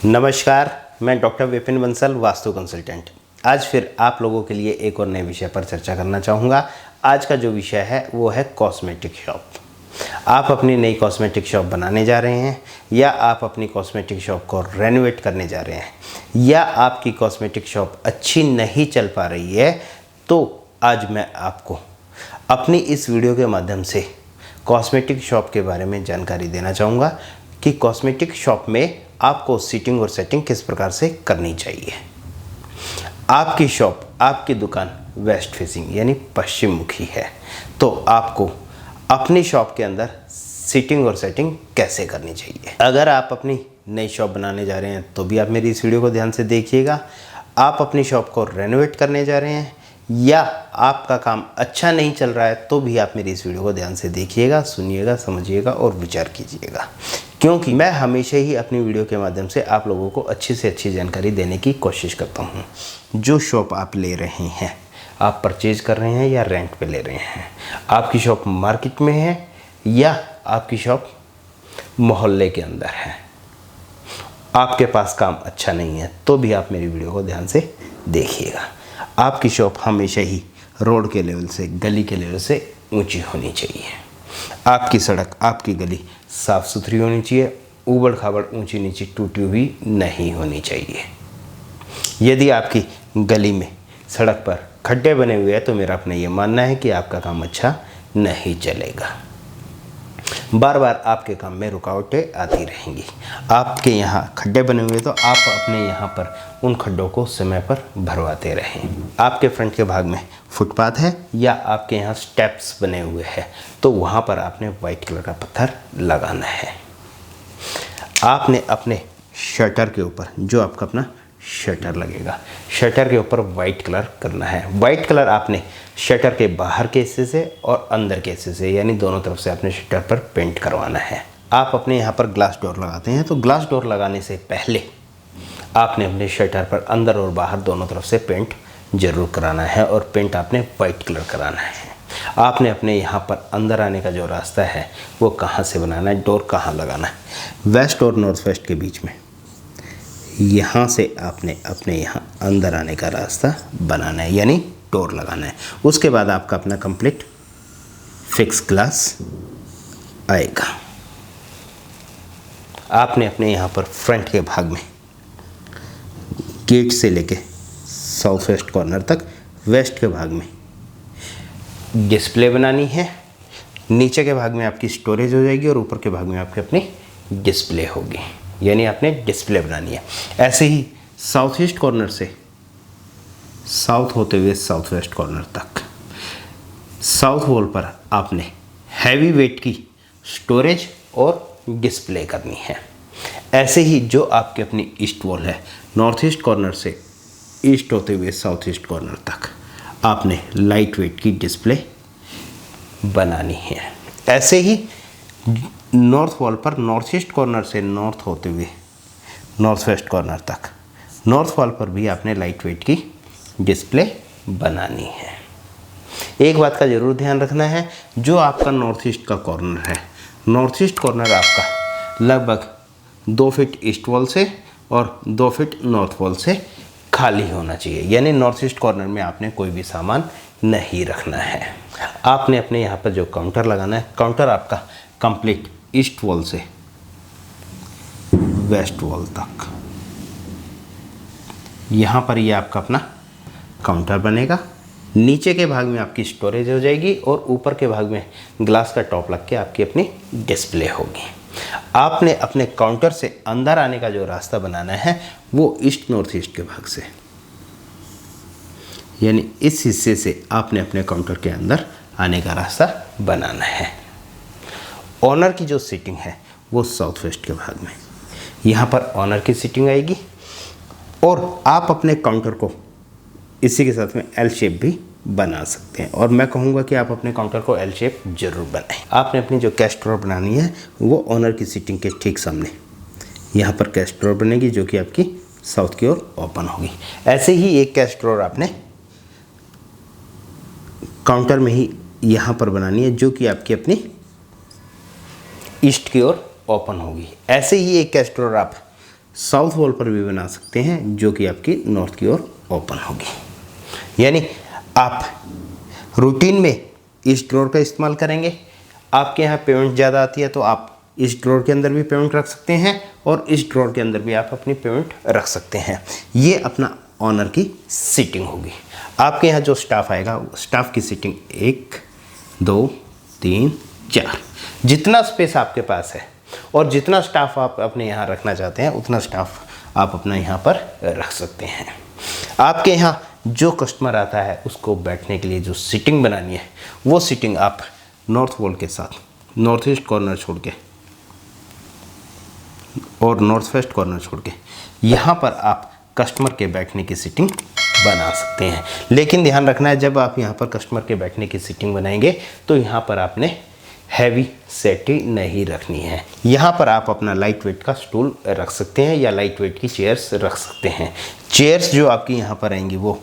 नमस्कार, मैं doctor Vipin Bansal, vastu consultant. आज फिर आप लोगों के लिए एक और नए विषय पर चर्चा करना चाहूँगा। आज का जो विषय है वो है कॉस्मेटिक शॉप। आप अपनी नई कॉस्मेटिक शॉप बनाने जा रहे हैं या आप अपनी कॉस्मेटिक शॉप को रेनोवेट करने जा रहे हैं या आपकी कॉस्मेटिक शॉप अच्छी नहीं चल पा रही है, तो आज मैं आपको अपनी इस वीडियो के माध्यम से कॉस्मेटिक शॉप के बारे में जानकारी देना चाहूँगा कि कॉस्मेटिक शॉप में आपको सीटिंग और सेटिंग किस प्रकार से करनी चाहिए। आपकी शॉप, आपकी दुकान वेस्ट फेसिंग यानी पश्चिम मुखी है, तो आपको अपनी शॉप के अंदर सीटिंग और सेटिंग कैसे करनी चाहिए। अगर आप अपनी नई शॉप बनाने जा रहे हैं तो भी आप मेरी इस वीडियो को ध्यान से देखिएगा। आप अपनी शॉप को रेनोवेट करने जा रहे हैं या आपका काम अच्छा नहीं चल रहा है तो भी आप मेरी इस वीडियो को ध्यान से देखिएगा, सुनिएगा, समझिएगा और विचार कीजिएगा, क्योंकि मैं हमेशा ही अपनी वीडियो के माध्यम से आप लोगों को अच्छी से अच्छी जानकारी देने की कोशिश करता हूँ। जो शॉप आप ले रहे हैं, आप परचेज कर रहे हैं या रेंट पे ले रहे हैं, आपकी शॉप मार्केट में है या आपकी शॉप मोहल्ले के अंदर है, आपके पास काम अच्छा नहीं है तो भी आप मेरी वीडियो को ध्यान से देखिएगा। आपकी शॉप हमेशा ही रोड के लेवल से, गली के लेवल से ऊंची होनी चाहिए। आपकी सड़क, आपकी गली साफ़ सुथरी होनी चाहिए, ऊबड़ खाबड़, ऊंची नीची, टूटी हुई नहीं होनी चाहिए। यदि आपकी गली में, सड़क पर खड्डे बने हुए हैं तो मेरा अपना ये मानना है कि आपका काम अच्छा नहीं चलेगा। बार बार आपके काम में रुकावटें आती रहेंगी। आपके यहाँ खड्डे बने हुए तो आप अपने यहाँ पर उन खड्डों को समय पर भरवाते रहें। आपके फ्रंट के भाग में फुटपाथ है या आपके यहाँ स्टेप्स बने हुए हैं तो वहाँ पर आपने वाइट कलर का पत्थर लगाना है। आपने अपने शटर के ऊपर, जो आपका अपना शटर लगेगा, शटर के ऊपर वाइट कलर करना है। वाइट कलर आपने शटर के बाहर के हिस्से से और अंदर के हिस्से से, यानी दोनों तरफ से आपने शटर पर पेंट करवाना है। आप अपने यहाँ पर ग्लास डोर लगाते हैं तो ग्लास डोर लगाने से पहले आपने अपने शटर पर अंदर और बाहर दोनों तरफ से पेंट जरूर कराना है और पेंट आपने वाइट कलर कराना है। आपने अपने यहाँ पर अंदर आने का जो रास्ता है वो कहाँ से बनाना है, डोर कहाँ लगाना है, वेस्ट और नॉर्थ वेस्ट के बीच में, यहाँ से आपने अपने यहाँ अंदर आने का रास्ता बनाना है, यानी डोर लगाना है। उसके बाद आपका अपना कंप्लीट फिक्स ग्लास आएगा। आपने अपने यहाँ पर फ्रंट के भाग में गेट से लेके साउथ वेस्ट कॉर्नर तक वेस्ट के भाग में डिस्प्ले बनानी है। नीचे के भाग में आपकी स्टोरेज हो जाएगी और ऊपर के भाग में आपकी अपनी डिस्प्ले होगी, यानी आपने डिस्प्ले बनानी है। ऐसे ही साउथ ईस्ट कॉर्नर से साउथ होते हुए साउथ वेस्ट कॉर्नर तक साउथ वॉल पर आपने हैवी वेट की स्टोरेज और डिस्प्ले करनी है। ऐसे ही जो आपकी अपनी ईस्ट वॉल है, नॉर्थ ईस्ट कॉर्नर से ईस्ट होते हुए साउथ ईस्ट कॉर्नर तक आपने लाइट वेट की डिस्प्ले बनानी है। ऐसे ही नॉर्थ वॉल पर नॉर्थ ईस्ट कॉर्नर से नॉर्थ होते हुए नॉर्थ वेस्ट कॉर्नर तक नॉर्थ वॉल पर भी आपने लाइट वेट की डिस्प्ले बनानी है। एक बात का ज़रूर ध्यान रखना है, जो आपका नॉर्थ ईस्ट का कॉर्नर है, नॉर्थ ईस्ट कॉर्नर आपका लगभग 2 फीट ईस्ट वॉल से और 2 फीट नॉर्थ वॉल से खाली होना चाहिए, यानी नॉर्थ ईस्ट कॉर्नर में आपने कोई भी सामान नहीं रखना है। आपने अपने यहाँ पर जो काउंटर लगाना है, काउंटर आपका कंप्लीट ईस्ट वॉल से वेस्ट वॉल तक, यहाँ पर ये आपका अपना काउंटर बनेगा। नीचे के भाग में आपकी स्टोरेज हो जाएगी और ऊपर के भाग में ग्लास का टॉप लग के आपकी अपनी डिस्प्ले होगी। आपने अपने काउंटर से अंदर आने का जो रास्ता बनाना है वो ईस्ट नॉर्थ ईस्ट के भाग से, यानी इस हिस्से से आपने अपने काउंटर के अंदर आने का रास्ता बनाना है। ऑनर की जो सीटिंग है वो साउथ वेस्ट के भाग में, यहाँ पर ऑनर की सीटिंग आएगी और आप अपने काउंटर को इसी के साथ में एल शेप भी बना सकते हैं और मैं कहूँगा कि आप अपने काउंटर को एल शेप जरूर बनाएं। आपने अपनी जो कैश ड्रॉर बनानी है वो ऑनर की सीटिंग के ठीक सामने यहाँ पर कैश ड्रॉर बनेगी, जो कि आपकी साउथ की ओर ओपन होगी। ऐसे ही एक कैश ड्रॉर आपने काउंटर में ही यहाँ पर बनानी है, जो कि आपकी अपनी ईस्ट की ओर ओपन होगी। ऐसे ही एक कैश ड्रॉर आप साउथ वॉल पर भी बना सकते हैं, जो कि आपकी नॉर्थ की ओर ओपन होगी। यानी आप रूटीन में इस ड्रॉर का इस्तेमाल करेंगे। आपके यहाँ पेमेंट ज़्यादा आती है तो आप इस ड्रॉर के अंदर भी पेमेंट रख सकते हैं और इस ड्रॉर के अंदर भी आप अपनी पेमेंट रख सकते हैं। ये अपना ऑनर की सीटिंग होगी। आपके यहाँ जो स्टाफ आएगा, स्टाफ की सीटिंग 1 2 3 4, जितना स्पेस आपके पास है और जितना स्टाफ आप अपने यहाँ रखना चाहते हैं उतना स्टाफ आप अपना यहाँ पर रख सकते हैं। आपके यहाँ जो कस्टमर आता है उसको बैठने के लिए जो सीटिंग बनानी है, वो सीटिंग आप नॉर्थ वॉल के साथ नॉर्थ ईस्ट कॉर्नर छोड़ के और नॉर्थ वेस्ट कॉर्नर छोड़ के यहाँ पर आप कस्टमर के बैठने की सीटिंग बना सकते हैं। लेकिन ध्यान रखना है, जब आप यहाँ पर कस्टमर के बैठने की सीटिंग बनाएंगे तो यहाँ पर आपने हैवी सेटिंग नहीं रखनी है। यहाँ पर आप अपना लाइट वेट का स्टूल रख सकते हैं या लाइट वेट की चेयर्स रख सकते हैं। चेयर्स जो आपकी यहाँ पर आएंगी वो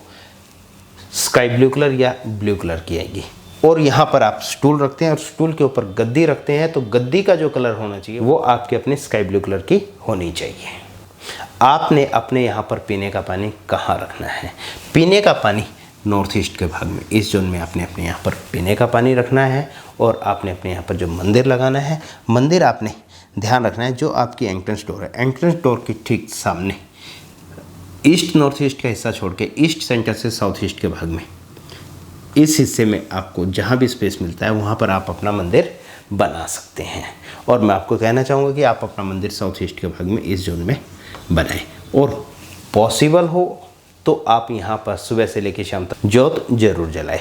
स्काई ब्लू कलर या ब्लू कलर की आएगी। और यहाँ पर आप स्टूल रखते हैं और स्टूल के ऊपर गद्दी रखते हैं तो गद्दी का जो कलर होना चाहिए वो आपके अपने स्काई ब्लू कलर की होनी चाहिए। आपने अपने यहाँ पर पीने का पानी कहाँ रखना है? पीने का पानी नॉर्थ ईस्ट के भाग में, इस जोन में आपने अपने यहाँ पर पीने का पानी रखना है। और आपने अपने यहाँ पर जो मंदिर लगाना है, मंदिर आपने ध्यान रखना है जो आपकी एंट्रेंस डोर है, एंट्रेंस डोर के ठीक सामने ईस्ट नॉर्थ ईस्ट का हिस्सा छोड़ के ईस्ट सेंटर से साउथ ईस्ट के भाग में इस हिस्से में आपको जहाँ भी स्पेस मिलता है वहाँ पर आप अपना मंदिर बना सकते हैं। और मैं आपको कहना चाहूँगा कि आप अपना मंदिर साउथ ईस्ट के भाग में इस जोन में बनाएं। और पॉसिबल हो तो आप यहाँ पर सुबह से लेकर शाम तक ज्योत जरूर जलाएं।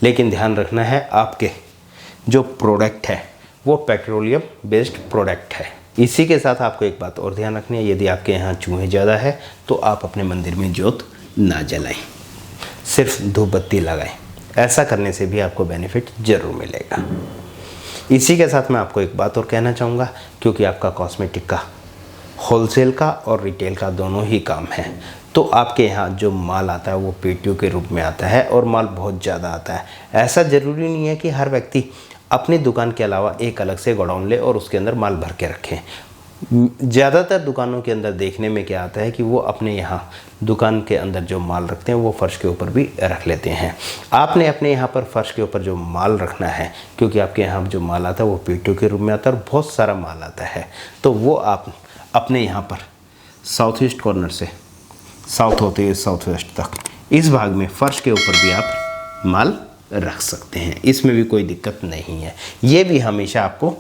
लेकिन ध्यान रखना है, आपके जो प्रोडक्ट है वो पेट्रोलियम बेस्ड प्रोडक्ट है। इसी के साथ आपको एक बात और ध्यान रखनी है, यदि आपके यहाँ चूहे ज़्यादा है तो आप अपने मंदिर में ज्योत ना जलाएं, सिर्फ धूप बत्ती लगाएं। ऐसा करने से भी आपको बेनिफिट ज़रूर मिलेगा। इसी के साथ मैं आपको एक बात और कहना चाहूँगा, क्योंकि आपका कॉस्मेटिक का होलसेल का और रिटेल का दोनों ही काम है, तो आपके यहाँ जो माल आता है वो पेटियों के रूप में आता है और माल बहुत ज़्यादा आता है। ऐसा ज़रूरी नहीं है कि हर व्यक्ति अपनी दुकान के अलावा एक अलग से गोडाउन ले और उसके अंदर माल भर के रखें। ज़्यादातर दुकानों के अंदर देखने में क्या आता है कि वो अपने यहाँ दुकान के अंदर जो माल रखते हैं वो फर्श के ऊपर भी रख लेते हैं। आपने अपने यहाँ पर फर्श के ऊपर जो माल रखना है, क्योंकि आपके यहाँ जो माल आता है वो पेटियों के रूप में आता है और बहुत सारा माल आता है, तो वो आप अपने यहाँ पर साउथ ईस्ट कॉर्नर से साउथ होते हुए साउथ वेस्ट तक इस भाग में फर्श के ऊपर भी आप माल रख सकते हैं। इसमें भी कोई दिक्कत नहीं है। ये भी हमेशा आपको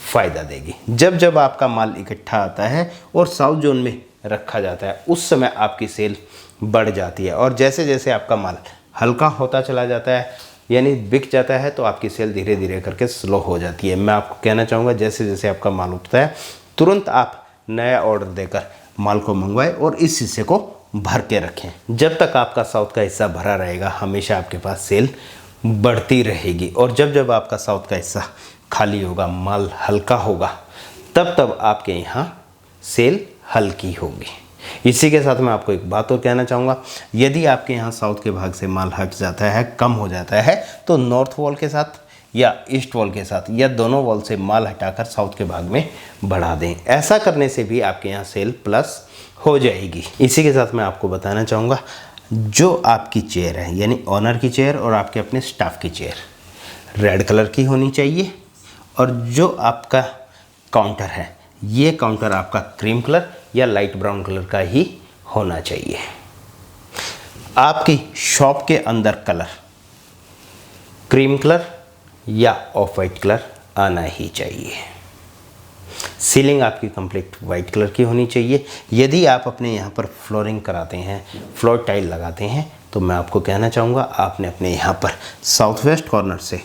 फ़ायदा देगी। जब जब आपका माल इकट्ठा आता है और साउथ जोन में रखा जाता है उस समय आपकी सेल बढ़ जाती है, और जैसे जैसे आपका माल हल्का होता चला जाता है यानी बिक जाता है तो आपकी सेल धीरे धीरे करके स्लो हो जाती है। मैं आपको कहना चाहूँगा, जैसे जैसे आपका माल उठता है तुरंत आप नया ऑर्डर देकर माल को मंगवाएं और इस हिस्से को भर के रखें। जब तक आपका साउथ का हिस्सा भरा रहेगा हमेशा आपके पास सेल बढ़ती रहेगी, और जब जब आपका साउथ का हिस्सा खाली होगा, माल हल्का होगा, तब तब आपके यहाँ सेल हल्की होगी। इसी के साथ मैं आपको एक बात और कहना चाहूँगा, यदि आपके यहाँ साउथ के भाग से माल हट जाता है, कम हो जाता है, तो नॉर्थ वॉल के साथ या ईस्ट वॉल के साथ या दोनों वॉल से माल हटाकर साउथ के भाग में बढ़ा दें। ऐसा करने से भी आपके यहाँ सेल प्लस हो जाएगी। इसी के साथ मैं आपको बताना चाहूँगा, जो आपकी चेयर है यानी ऑनर की चेयर और आपके अपने स्टाफ की चेयर रेड कलर की होनी चाहिए, और जो आपका काउंटर है ये काउंटर आपका क्रीम कलर या लाइट ब्राउन कलर का ही होना चाहिए। आपकी शॉप के अंदर कलर क्रीम कलर या ऑफ वाइट कलर आना ही चाहिए। सीलिंग आपकी कंप्लीट वाइट कलर की होनी चाहिए। यदि आप अपने यहाँ पर फ्लोरिंग कराते हैं, फ्लोर टाइल लगाते हैं, तो मैं आपको कहना चाहूँगा आपने अपने यहाँ पर साउथ वेस्ट कॉर्नर से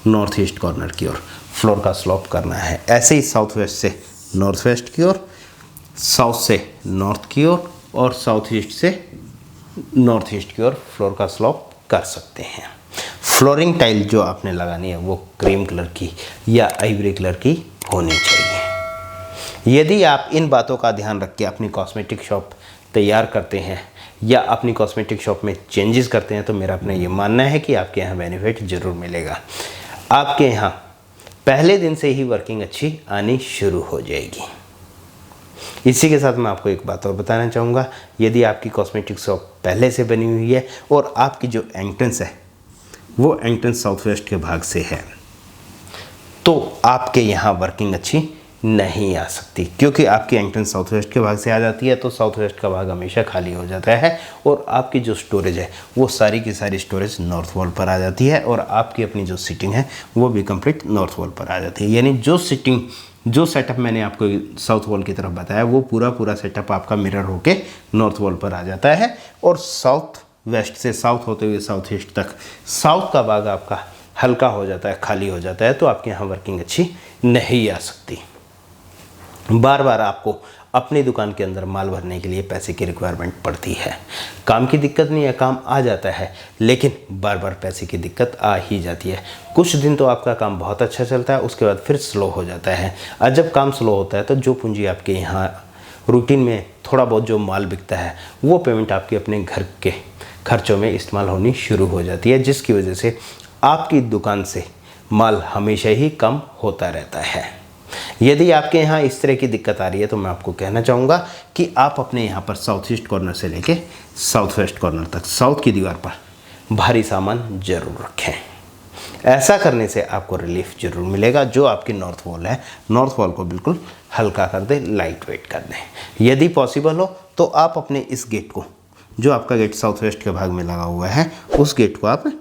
नॉर्थ ईस्ट कॉर्नर की ओर फ्लोर का स्लोप करना है। ऐसे ही साउथ वेस्ट से नॉर्थ वेस्ट की ओर, साउथ से नॉर्थ की ओर और साउथ ईस्ट से नॉर्थ ईस्ट की ओर फ्लोर का स्लोप कर सकते हैं। फ्लोरिंग टाइल जो आपने लगानी है वो क्रीम कलर की या आइवरी कलर की होनी चाहिए। यदि आप इन बातों का ध्यान रख के अपनी कॉस्मेटिक शॉप तैयार करते हैं या अपनी कॉस्मेटिक शॉप में चेंजेस करते हैं, तो मेरा अपना ये मानना है कि आपके यहाँ बेनिफिट ज़रूर मिलेगा। आपके यहाँ पहले दिन से ही वर्किंग अच्छी आनी शुरू हो जाएगी। इसी के साथ मैं आपको एक बात और बताना चाहूँगा, यदि आपकी कॉस्मेटिक शॉप पहले से बनी हुई है और आपकी जो एंट्रेंस है वो एंट्रेंस साउथ वेस्ट के भाग से है, तो आपके यहाँ वर्किंग अच्छी नहीं आ सकती, क्योंकि आपकी एंट्रेंस साउथ वेस्ट के भाग से आ जाती है तो साउथ वेस्ट का भाग हमेशा खाली हो जाता है और आपकी जो स्टोरेज है वो सारी की सारी स्टोरेज नॉर्थ वॉल पर आ जाती है और आपकी अपनी जो सीटिंग है वो भी कंप्लीट नॉर्थ वॉल पर आ जाती है। यानी जो सेटअप मैंने आपको साउथ वॉल की तरफ बताया वो पूरा सेटअप आपका मिरर होके नॉर्थ वॉल पर आ जाता है और साउथ वेस्ट से साउथ होते हुए साउथ ईस्ट तक साउथ का भाग आपका हल्का हो जाता है, खाली हो जाता है, तो आपके यहाँ वर्किंग अच्छी नहीं आ सकती। बार बार आपको अपनी दुकान के अंदर माल भरने के लिए पैसे की रिक्वायरमेंट पड़ती है। काम की दिक्कत नहीं है, काम आ जाता है, लेकिन बार बार पैसे की दिक्कत आ ही जाती है। कुछ दिन तो आपका काम बहुत अच्छा चलता है, उसके बाद फिर स्लो हो जाता है। और जब काम स्लो होता है तो जो पूंजी आपके यहाँ रूटीन में थोड़ा बहुत जो माल बिकता है वो पेमेंट आपके अपने घर के खर्चों में इस्तेमाल होनी शुरू हो जाती है, जिसकी वजह से आपकी दुकान से माल हमेशा ही कम होता रहता है। यदि आपके यहाँ इस तरह की दिक्कत आ रही है तो मैं आपको कहना चाहूँगा कि आप अपने यहाँ पर साउथ ईस्ट कॉर्नर से लेके साउथ वेस्ट कॉर्नर तक साउथ की दीवार पर भारी सामान जरूर रखें। ऐसा करने से आपको रिलीफ जरूर मिलेगा। जो आपकी नॉर्थ वॉल है, नॉर्थ वॉल को बिल्कुल हल्का कर दे, लाइट वेट कर दें। यदि पॉसिबल हो तो आप अपने इस गेट को, जो आपका गेट साउथ वेस्ट के भाग में लगा हुआ है, उस गेट को आप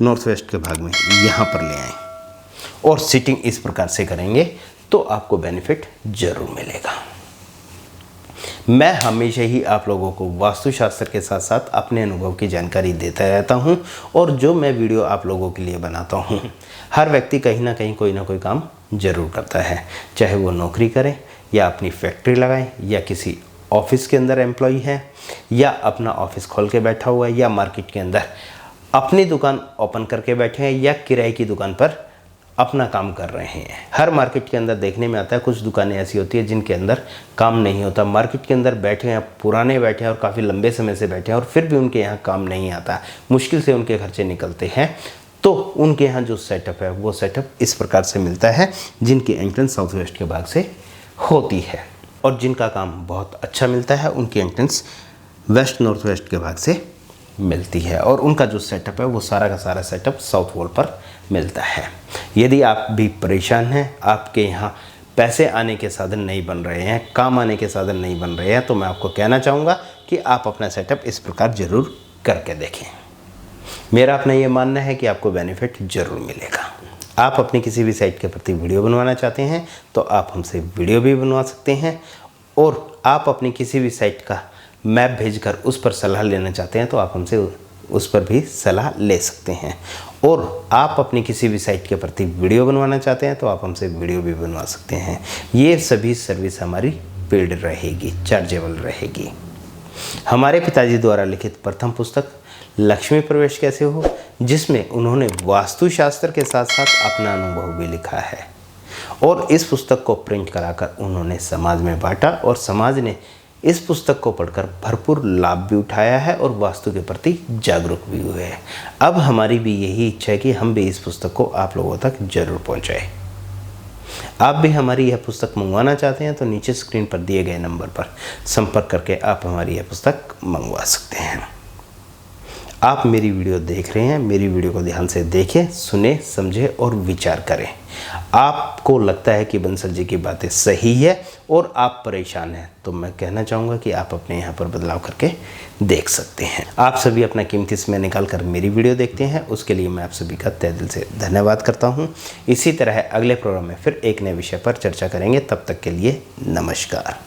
नॉर्थ वेस्ट के भाग में यहाँ पर ले आएँ और सिटिंग इस प्रकार से करेंगे तो आपको बेनिफिट जरूर मिलेगा। मैं हमेशा ही आप लोगों को वास्तुशास्त्र के साथ साथ अपने अनुभव की जानकारी देता रहता हूं और जो मैं वीडियो आप लोगों के लिए बनाता हूं, हर व्यक्ति कहीं ना कहीं कोई ना कोई काम जरूर करता है, चाहे वो नौकरी करे या अपनी फैक्ट्री लगाए या किसी ऑफिस के अंदर एम्प्लॉय है या अपना ऑफिस खोल के बैठा हुआ है या मार्केट के अंदर अपनी दुकान ओपन करके बैठे हैं या किराए की दुकान पर अपना काम कर रहे हैं। हर मार्केट के अंदर देखने में आता है कुछ दुकानें ऐसी होती है जिनके अंदर काम नहीं होता, मार्केट के अंदर बैठे हैं, पुराने बैठे हैं और काफ़ी लंबे समय से बैठे हैं और फिर भी उनके यहाँ काम नहीं आता, मुश्किल से उनके खर्चे निकलते हैं। तो उनके यहाँ जो सेटअप है वो सेटअप इस प्रकार से मिलता है, जिनकी एंट्रेंस साउथ वेस्ट के भाग से होती है और जिनका काम बहुत अच्छा मिलता है उनकी एंट्रेंस वेस्ट नॉर्थ वेस्ट के भाग से मिलती है और उनका जो सेटअप है वो सारा का सारा सेटअप साउथ वॉल पर मिलता है। यदि आप भी परेशान हैं, आपके यहाँ पैसे आने के साधन नहीं बन रहे हैं, काम आने के साधन नहीं बन रहे हैं, तो मैं आपको कहना चाहूँगा कि आप अपना सेटअप इस प्रकार ज़रूर करके देखें। मेरा अपना ये मानना है कि आपको बेनिफिट ज़रूर मिलेगा। आप अपनी किसी भी साइट के प्रति वीडियो बनवाना चाहते हैं तो आप हमसे वीडियो भी बनवा सकते हैं और आप अपनी किसी भी साइट का मैप भेजकर उस पर सलाह लेना चाहते हैं तो आप हमसे उस पर भी सलाह ले सकते हैं और आप अपनी किसी भी साइट के प्रति वीडियो बनवाना चाहते हैं तो आप हमसे वीडियो भी बनवा सकते हैं। ये सभी सर्विस हमारी पेड रहेगी, चार्जेबल रहेगी। हमारे पिताजी द्वारा लिखित प्रथम पुस्तक लक्ष्मी प्रवेश कैसे हो, जिसमें उन्होंने वास्तुशास्त्र के साथ साथ अपना अनुभव भी लिखा है और इस पुस्तक को प्रिंट कराकर उन्होंने समाज में बांटा और समाज ने इस पुस्तक को पढ़कर भरपूर लाभ भी उठाया है और वास्तु के प्रति जागरूक भी हुए हैं। अब हमारी भी यही इच्छा है कि हम भी इस पुस्तक को आप लोगों तक जरूर पहुंचाएं। आप भी हमारी यह पुस्तक मंगवाना चाहते हैं तो नीचे स्क्रीन पर दिए गए नंबर पर संपर्क करके आप हमारी यह पुस्तक मंगवा सकते हैं। आप मेरी वीडियो देख रहे हैं, मेरी वीडियो को ध्यान से देखें, सुने, समझें और विचार करें। आपको लगता है कि बंसल जी की बातें सही है और आप परेशान हैं तो मैं कहना चाहूँगा कि आप अपने यहाँ पर बदलाव करके देख सकते हैं। आप सभी अपना कीमती समय निकाल कर मेरी वीडियो देखते हैं, उसके लिए मैं आप सभी का तहे दिल से धन्यवाद करता हूँ। इसी तरह अगले प्रोग्राम में फिर एक नए विषय पर चर्चा करेंगे। तब तक के लिए नमस्कार।